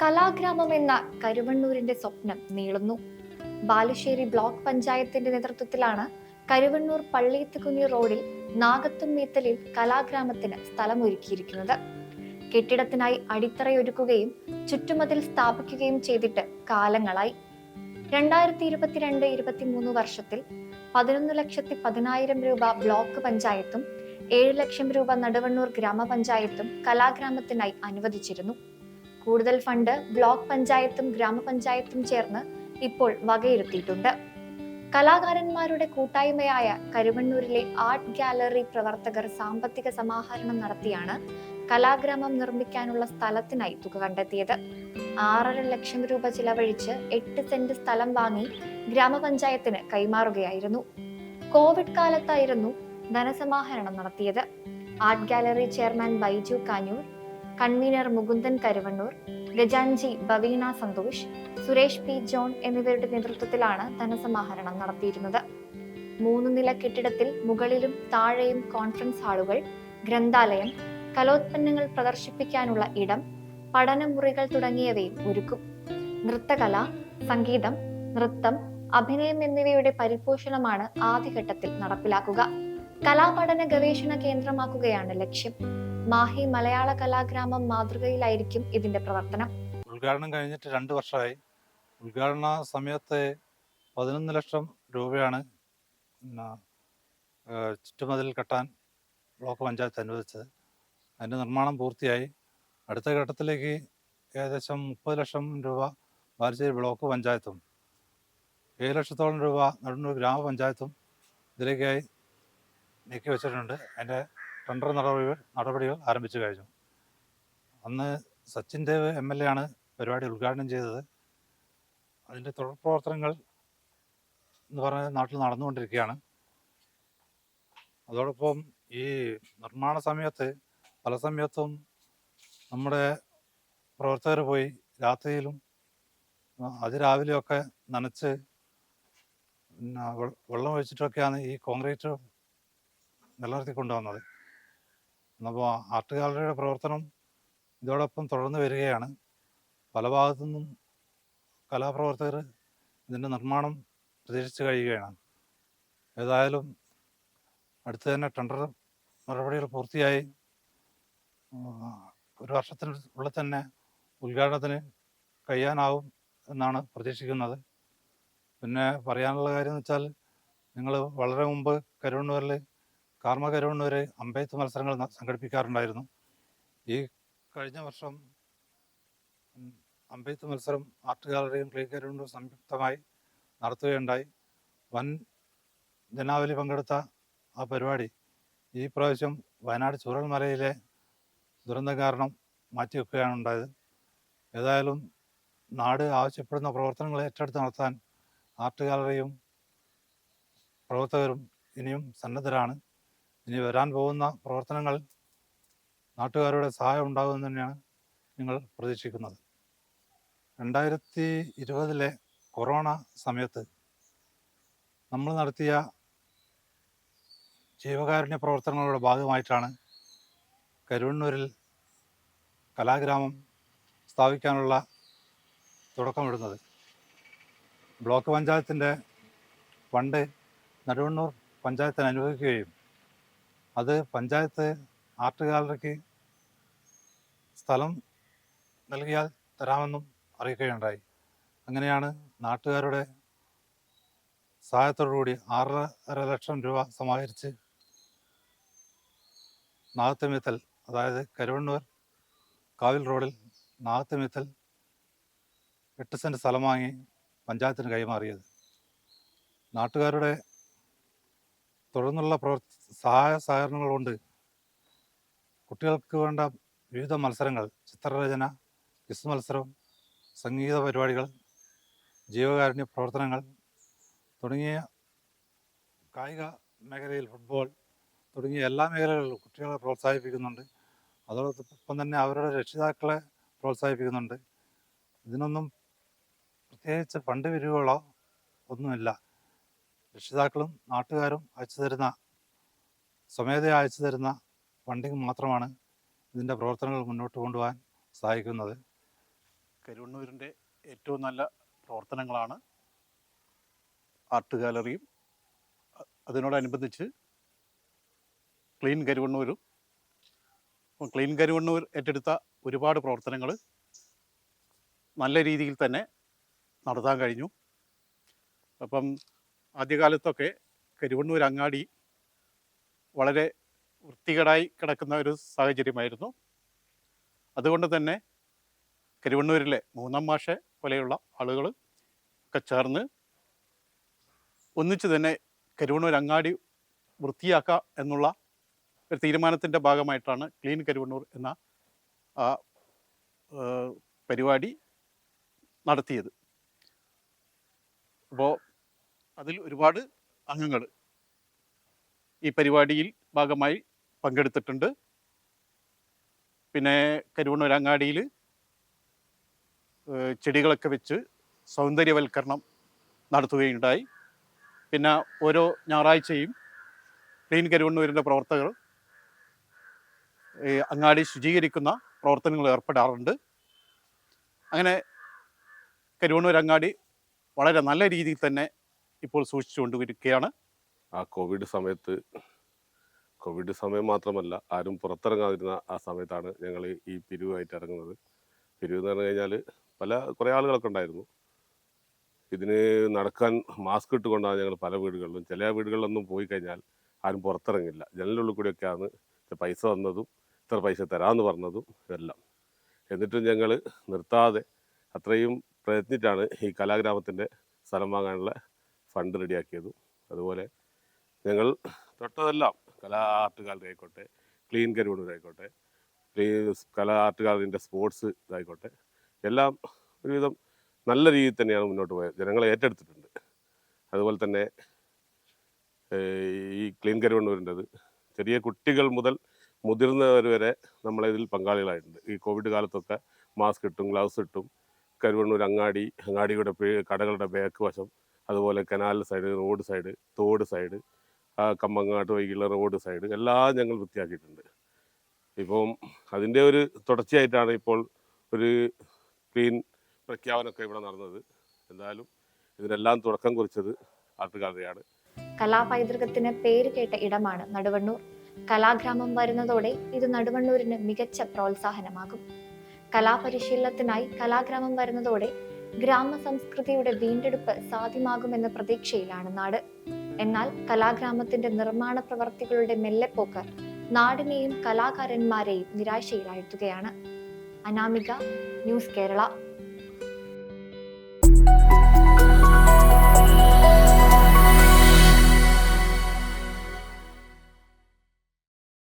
കലാഗ്രാമം എന്ന കരുവണ്ണൂരിന്റെ സ്വപ്നം നീളുന്നു. ബാലുശ്ശേരി ബ്ലോക്ക് പഞ്ചായത്തിന്റെ നേതൃത്വത്തിലാണ് കരുവണ്ണൂർ പള്ളിയത്തുകുഞ്ഞി റോഡിൽ നാഗത്തും മീത്തലിൽ കലാഗ്രാമത്തിന് സ്ഥലമൊരുക്കിയിരിക്കുന്നത്. കെട്ടിടത്തിനായി അടിത്തറയൊരുക്കുകയും ചുറ്റുമതിൽ സ്ഥാപിക്കുകയും ചെയ്തിട്ട് കാലങ്ങളായി. 2022-23 വർഷത്തിൽ 11,10,000 രൂപ ബ്ലോക്ക് പഞ്ചായത്തും 7 ലക്ഷം രൂപ നടുവണ്ണൂർ ഗ്രാമപഞ്ചായത്തും കലാഗ്രാമത്തിനായി അനുവദിച്ചിരുന്നു. കൂടുതൽ ഫണ്ട് ബ്ലോക്ക് പഞ്ചായത്തും ഗ്രാമപഞ്ചായത്തും ചേർന്ന് ഇപ്പോൾ വകയിരുത്തിയിട്ടുണ്ട്. കലാകാരന്മാരുടെ കൂട്ടായ്മയായ കരുവണ്ണൂരിലെ ആർട്ട് ഗാലറി പ്രവർത്തകർ സാമ്പത്തിക സമാഹരണം നടത്തിയാണ് കലാഗ്രാമം നിർമ്മിക്കാനുള്ള സ്ഥലത്തിനായി തുക കണ്ടെത്തിയത്. 6.5 ലക്ഷം രൂപ ചിലവഴിച്ച് 8 സെന്റ് സ്ഥലം വാങ്ങി ഗ്രാമപഞ്ചായത്തിന് കൈമാറുകയായിരുന്നു. കോവിഡ് കാലത്തായിരുന്നു ധനസമാഹരണം നടത്തിയത്. Art gallery chairman Baiju Kanjoor, convener Mukundan Karuvannur, ഗജാൻജി ബവീണ സന്തോഷ്, സുരേഷ് പി ജോൺ എന്നിവരുടെ നേതൃത്വത്തിലാണ് ധനസമാഹരണം നടത്തിയിരുന്നത്. 3 നില കെട്ടിടത്തിൽ മുകളിലും താഴെയും കോൺഫറൻസ് ഹാളുകൾ, ഗ്രന്ഥാലയം, കലോത്പന്നങ്ങൾ പ്രദർശിപ്പിക്കാനുള്ള ഇടം, പഠനമുറികൾ തുടങ്ങിയവയും ഒരുക്കും. നൃത്തകല, സംഗീതം, നൃത്തം, അഭിനയം എന്നിവയുടെ പരിപോഷണമാണ് ആദ്യഘട്ടത്തിൽ നടപ്പിലാക്കുക. കലാപഠന ഗവേഷണ കേന്ദ്രമാക്കുകയാണ് ലക്ഷ്യം. മാഹി മലയാള കലാഗ്രാമം മാതൃകയിലായിരിക്കും ഇതിന്റെ പ്രവർത്തനം. ഉദ്ഘാടനം കഴിഞ്ഞിട്ട് 2 വർഷമായി. ഉദ്ഘാടന സമയത്ത് 11 ലക്ഷം രൂപയാണ് ചുറ്റുമതിൽ കെട്ടാൻ ബ്ലോക്ക് പഞ്ചായത്ത് അനുവദിച്ചത്. അതിൻ്റെ നിർമ്മാണം പൂർത്തിയായി. അടുത്ത ഘട്ടത്തിലേക്ക് ഏകദേശം 30 ലക്ഷം രൂപ ബാലുശ്ശേരി ബ്ലോക്ക് പഞ്ചായത്തും 7 ലക്ഷത്തോളം രൂപ നടുവണ്ണൂർ ഗ്രാമപഞ്ചായത്തും ഇതിലേക്കായി നീക്കി വെച്ചിട്ടുണ്ട്. അതിൻ്റെ ടെൻഡർ നടപടികൾ ആരംഭിച്ചു കഴിഞ്ഞു. അന്ന് സച്ചിൻ ദേവ് MLA ആണ് പരിപാടി ഉദ്ഘാടനം ചെയ്തത്. അതിൻ്റെ തുടർ പ്രവർത്തനങ്ങൾ എന്ന് പറഞ്ഞാൽ നാട്ടിൽ നടന്നുകൊണ്ടിരിക്കുകയാണ്. അതോടൊപ്പം ഈ നിർമ്മാണ സമയത്ത് പല സമയത്തും നമ്മുടെ പ്രവർത്തകർ പോയി രാത്രിയിലും അതിരാവിലെയൊക്കെ നനച്ച് വെള്ളം ഒഴിച്ചിട്ടൊക്കെയാണ് ഈ കോൺക്രീറ്റ് നിലനിർത്തി കൊണ്ടുവന്നത്. അപ്പോൾ ആർട്ട് ഗാലറിയുടെ പ്രവർത്തനം ഇതോടൊപ്പം തുടർന്ന് വരികയാണ്. പല ഭാഗത്തു നിന്നും കലാപ്രവർത്തകർ ഇതിൻ്റെ നിർമ്മാണം പ്രതീക്ഷിച്ച് കഴിയുകയാണ്. ഏതായാലും അടുത്ത് തന്നെ ടെൻഡർ നടപടികൾ പൂർത്തിയായി. 1 വർഷത്തിനുള്ളിൽ തന്നെ ഉദ്ഘാടനത്തിന് കഴിയാനാവും എന്നാണ് പ്രതീക്ഷിക്കുന്നത്. പിന്നെ പറയാനുള്ള കാര്യം എന്ന് വെച്ചാൽ, നിങ്ങൾ വളരെ മുമ്പ് കരുവണ്ണൂരിൽ കരുവണ്ണൂർ അമ്പെയ്ത്ത് മത്സരങ്ങൾ സംഘടിപ്പിക്കാറുണ്ടായിരുന്നു. ഈ കഴിഞ്ഞ വർഷം അമ്പെയ്ത്ത് മത്സരം ആർട്ട് ഗാലറിയും ക്ലേ കരുവണ്ണൂർ സംയുക്തമായി നടത്തുകയുണ്ടായി. വൻ ജനാവലി പങ്കെടുത്ത ആ പരിപാടി ഈ പ്രാവശ്യം വയനാട് ചൂരൽമലയിലെ ദുരന്തം കാരണം മാറ്റിവെക്കുകയാണ് ഉണ്ടായത്. ഏതായാലും നാട് ആവശ്യപ്പെടുന്ന പ്രവർത്തനങ്ങൾ ഏറ്റെടുത്ത് നടത്താൻ ആർട്ട് ഗാലറിയും പ്രവർത്തകരും ഇനിയും സന്നദ്ധരാണ്. ഇനി വരാൻ പോകുന്ന പ്രവർത്തനങ്ങൾ നാട്ടുകാരുടെ സഹായം ഉണ്ടാകുമെന്ന് തന്നെയാണ് ഞങ്ങൾ പ്രതീക്ഷിക്കുന്നത്. 2020 കൊറോണ സമയത്ത് നമ്മൾ നടത്തിയ ജീവകാരുണ്യ പ്രവർത്തനങ്ങളുടെ ഭാഗമായിട്ടാണ് കരുവണ്ണൂരിൽ കലാഗ്രാമം സ്ഥാപിക്കാനുള്ള തുടക്കമിടുന്നത്. ബ്ലോക്ക് പഞ്ചായത്തിൻ്റെ ഫണ്ട് നടുവണ്ണൂർ പഞ്ചായത്തിന് അനുവദിക്കുകയും അത് പഞ്ചായത്ത് ആർട്ട് ഗാലറിക്ക് സ്ഥലം നൽകിയാൽ തരാമെന്നും അറിയിക്കുകയുണ്ടായി. അങ്ങനെയാണ് നാട്ടുകാരുടെ സഹായത്തോടുകൂടി 6.5 ലക്ഷം രൂപ സമാഹരിച്ച് നാഗത്തുമീത്തൽ, അതായത് കരുവണ്ണൂർ കാവിൽ റോഡിൽ നാഗത്തുമീത്തൽ 8 സെന്റ് സ്ഥലം വാങ്ങി പഞ്ചായത്തിന് കൈമാറിയത്. നാട്ടുകാരുടെ തുടർന്നുള്ള സഹായ സഹകരണങ്ങൾ കൊണ്ട് കുട്ടികൾക്ക് വേണ്ട വിവിധ മത്സരങ്ങൾ, ചിത്രരചന, ക്വിസ് മത്സരം, സംഗീത പരിപാടികൾ, ജീവകാരുണ്യ പ്രവർത്തനങ്ങൾ തുടങ്ങിയ കായിക മേഖലയിൽ ഫുട്ബോൾ തുടങ്ങിയ എല്ലാ മേഖലകളിലും കുട്ടികളെ പ്രോത്സാഹിപ്പിക്കുന്നുണ്ട്. അതോടൊപ്പം തന്നെ അവരുടെ രക്ഷിതാക്കളെ പ്രോത്സാഹിപ്പിക്കുന്നുണ്ട്. ഇതിനൊന്നും പ്രത്യേകിച്ച് ഫണ്ട് പിരിവുകളോ ഒന്നുമില്ല. രക്ഷിതാക്കളും നാട്ടുകാരും സ്വമേധയാ അയച്ചു തരുന്ന ഫണ്ടിങ് മാത്രമാണ് ഇതിൻ്റെ പ്രവർത്തനങ്ങൾ മുന്നോട്ട് കൊണ്ടുപോകാൻ സഹായിക്കുന്നത്. കരുവണ്ണൂരിൻ്റെ ഏറ്റവും നല്ല പ്രവർത്തനങ്ങളാണ് ആർട്ട് ഗാലറിയും അതിനോടനുബന്ധിച്ച് ക്ലീൻ കരുവണ്ണൂരും. ക്ലീൻ കരുവണ്ണൂർ ഏറ്റെടുത്ത ഒരുപാട് പ്രവർത്തനങ്ങൾ നല്ല രീതിയിൽ തന്നെ നടത്താൻ കഴിഞ്ഞു. അപ്പം ആദ്യകാലത്തൊക്കെ കരുവണ്ണൂർ അങ്ങാടി വളരെ വൃത്തികേടായി കിടക്കുന്ന ഒരു സാഹചര്യമായിരുന്നു. അതുകൊണ്ട് തന്നെ കരുവണ്ണൂരിലെ മൂന്നാം മാഷെ പോലെയുള്ള ആളുകൾ ഒക്കെ ചേർന്ന് ഒന്നിച്ച് തന്നെ കരുവണ്ണൂർ അങ്ങാടി വൃത്തിയാക്കുക എന്നുള്ള ഒരു തീരുമാനത്തിൻ്റെ ഭാഗമായിട്ടാണ് ക്ലീൻ കരുവണ്ണൂർ എന്ന ആ പരിപാടി നടത്തിയത്. അപ്പോൾ അതിൽ ഒരുപാട് അംഗങ്ങൾ ഈ പരിപാടിയിൽ ഭാഗമായി പങ്കെടുത്തിട്ടുണ്ട്. പിന്നെ കരുവണ്ണൂർ അങ്ങാടിയിൽ ചെടികളൊക്കെ വെച്ച് സൗന്ദര്യവൽക്കരണം നടത്തുകയുണ്ടായി. പിന്നെ ഓരോ ഞായറാഴ്ചയും ക്ലീൻ കരുവണ്ണൂരിൻ്റെ പ്രവർത്തകർ അങ്ങാടി ശുചീകരിക്കുന്ന പ്രവർത്തനങ്ങൾ ഏർപ്പെടാറുണ്ട്. അങ്ങനെ കരുവണ്ണൂർ അങ്ങാടി വളരെ നല്ല രീതിയിൽ തന്നെ ഇപ്പോൾ സൂക്ഷിച്ചുകൊണ്ടിരിക്കുകയാണ്. ആ കോവിഡ് സമയം മാത്രമല്ല, ആരും പുറത്തിറങ്ങാതിരുന്ന ആ സമയത്താണ് ഞങ്ങൾ ഈ പിരിവായിട്ട് ഇറങ്ങുന്നത്. പിരിവ് എന്ന് പറഞ്ഞു കഴിഞ്ഞാൽ കുറേ ആളുകളൊക്കെ ഉണ്ടായിരുന്നു. ഇതിന് നടക്കാൻ മാസ്ക് ഇട്ടുകൊണ്ടാണ് ഞങ്ങൾ പല വീടുകളിലും, ചില വീടുകളിലൊന്നും പോയി കഴിഞ്ഞാൽ ആരും പുറത്തിറങ്ങില്ല. ജനലിനുള്ളിൽ കൂടിയൊക്കെയാണ് പൈസ തന്നതും ഇത്ര പൈസ തരാമെന്ന് പറഞ്ഞതും എല്ലാം. എന്നിട്ടും ഞങ്ങൾ നിർത്താതെ അത്രയും പ്രയത്നിച്ചാണ് ഈ കലാഗ്രാമത്തിൻ്റെ സ്ഥലം വാങ്ങാനുള്ള ഫണ്ട് റെഡിയാക്കിയതും. അതുപോലെ ഞങ്ങൾ തൊട്ടതെല്ലാം ആർട്ട് ഗാലറി ആയിക്കോട്ടെ, ക്ലീൻ കരുവണ്ണൂർ ആയിക്കോട്ടെ, ആർട്ട് ഗാലറിൻ്റെ സ്പോർട്സ് ഇതായിക്കോട്ടെ, എല്ലാം ഒരുവിധം നല്ല രീതിയിൽ തന്നെയാണ് മുന്നോട്ട് പോയത്. ജനങ്ങളെ ഏറ്റെടുത്തിട്ടുണ്ട്. അതുപോലെ തന്നെ ഈ ക്ലീൻ കരുവണ്ണൂരിൻ്റെത് ചെറിയ കുട്ടികൾ മുതൽ മുതിർന്നവർ വരെ നമ്മളിതിൽ പങ്കാളികളായിട്ടുണ്ട്. ഈ കോവിഡ് കാലത്തൊക്കെ മാസ്ക് ഇട്ടും ഗ്ലൗസ് ഇട്ടും കരുവണ്ണൂർ അങ്ങാടിയുടെ കടകളുടെ ബാക്ക് വശം, അതുപോലെ കനാൽ സൈഡ്, റോഡ് സൈഡ്, തോട് സൈഡ്, കമ്മങ്ങാട്ട് വൈകിയുള്ള റോഡ് സൈഡ് എല്ലാം ഞങ്ങൾ വൃത്തിയാക്കിയിട്ടുണ്ട്. ഇപ്പം അതിൻ്റെ ഒരു തുടർച്ചയായിട്ടാണ് ഇപ്പോൾ ഒരു ക്ലീൻ പ്രഖ്യാപനമൊക്കെ ഇവിടെ നടന്നത്. എന്തായാലും ഇതിനെല്ലാം തുടക്കം കുറിച്ചത് ആർട്ട് ഗാലറിയാണ്. കലാപൈതൃകത്തിന് പേര് കേട്ട ഇടമാണ് നടുവണ്ണൂർ. കലാഗ്രാമം വരുന്നതോടെ ഇത് നടുവണ്ണൂരിന് മികച്ച പ്രോത്സാഹനമാകും. കലാപരിശീലനത്തിനായി കലാഗ്രാമം വരുന്നതോടെ ഗ്രാമ സംസ്കൃതിയുടെ വീണ്ടെടുപ്പ് സാധ്യമാകുമെന്ന പ്രതീക്ഷയിലാണ് നാട്. എന്നാൽ കലാഗ്രാമത്തിന്റെ നിർമ്മാണ പ്രവർത്തികളുടെ മെല്ലെപ്പോക്ക് നാടിനെയും കലാകാരന്മാരെയും നിരാശയിലാഴ്ത്തുകയാണ്. അനാമിക, ന്യൂസ് കേരള.